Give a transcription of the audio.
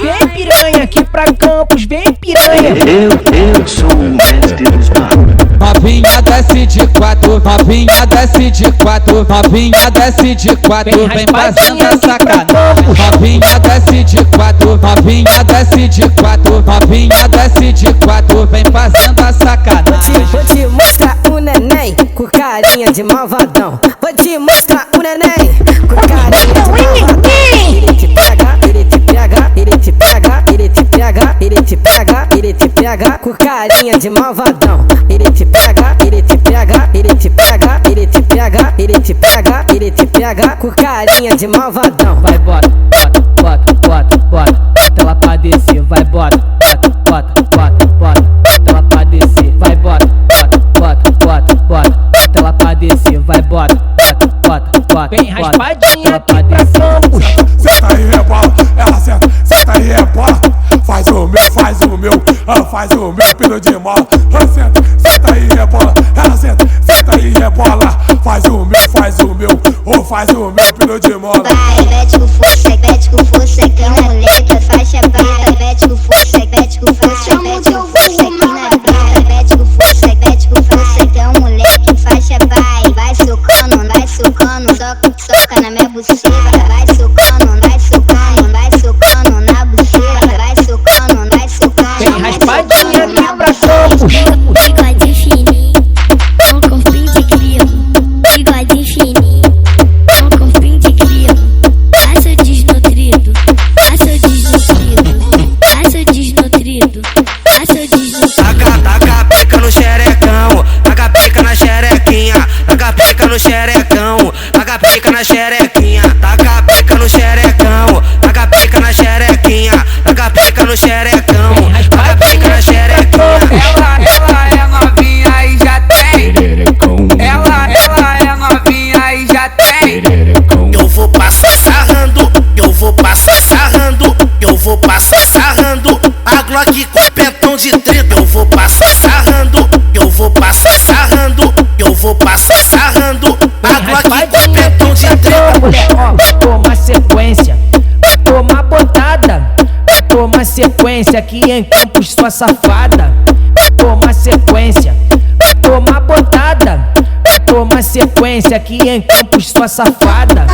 Vem piranha aqui pra Campos, vem piranha. Eu sou o mestre dos magos. Novinha desce de quatro, novinha desce de quatro, novinha desce de quatro, vem fazendo a sacanagem. Novinha desce de quatro, novinha desce de quatro, novinha desce de quatro, vem fazendo a sacanagem. Vou te mostrar o neném com carinha de malvadão. Vou te mostrar o neném com carinha de malvadão. Ele te pega, ele te pega, ele te pega, ele te pega, ele te pega, ele te pega com carinha de malvadão. Ele te pega, ele te pega, ele te pega, ele te pega, ele te pega, ele te pega com carinha de malvadão. Vai bota, bota, bota, bota, bota, bota ela pra descer. Vai bota, bota, bota, bota, bota, bota ela pra descer. Vai bota, bota, bota, bota, bota, bota ela pra descer. Vai bota, bota, bota, bota, vem raspadinha aqui pra Campos. Senta aí, rebola, ela senta, senta aí, rebola. Faz o meu, faz o meu pino de mola. Senta aí, rebola, ela senta, senta aí, rebola. Faz o meu, faz o meu pino de mola. Vai, mete com força aqui na mulher, faixa preta. Mete com força aqui na preta. Mete com força que é um moleque, faixa vai socando, soca na minha buceta. Vai socando na buceta. Vai socando. Vem raspadinha aqui pra Campos. Bigode fininho, com corpinho de grilo. Bigode fininho, com corpinho de grilo. Passa desnutrido, passa desnutrido, passa desnutrido, passa desnutrido. Taca a pica no xerecão, taca a pica na xerequinha, taca a pica no xerecão, taca a pica na xerequinha, taca a pica no xerecão, taca a pica na xerequinha, taca a pica no xerecão, taca a pica na xerequinha. Ela é novinha e já tem. Ela é novinha e já tem. Eu vou passar sarrando, eu vou passar sarrando, eu vou passar sarrando. A Glock com pentão de 30. Eu vou passar sarrando, eu vou passar sarrando, eu vou passar sarrando. A Glock com pentão de 30. Mulher, ó, vai tomar sequência, vai tomar botada, vai tomar sequência aqui em Campos, sua safada. Vai tomar sequência, vai tomar botada, vai tomar sequência aqui em Campos, sua safada.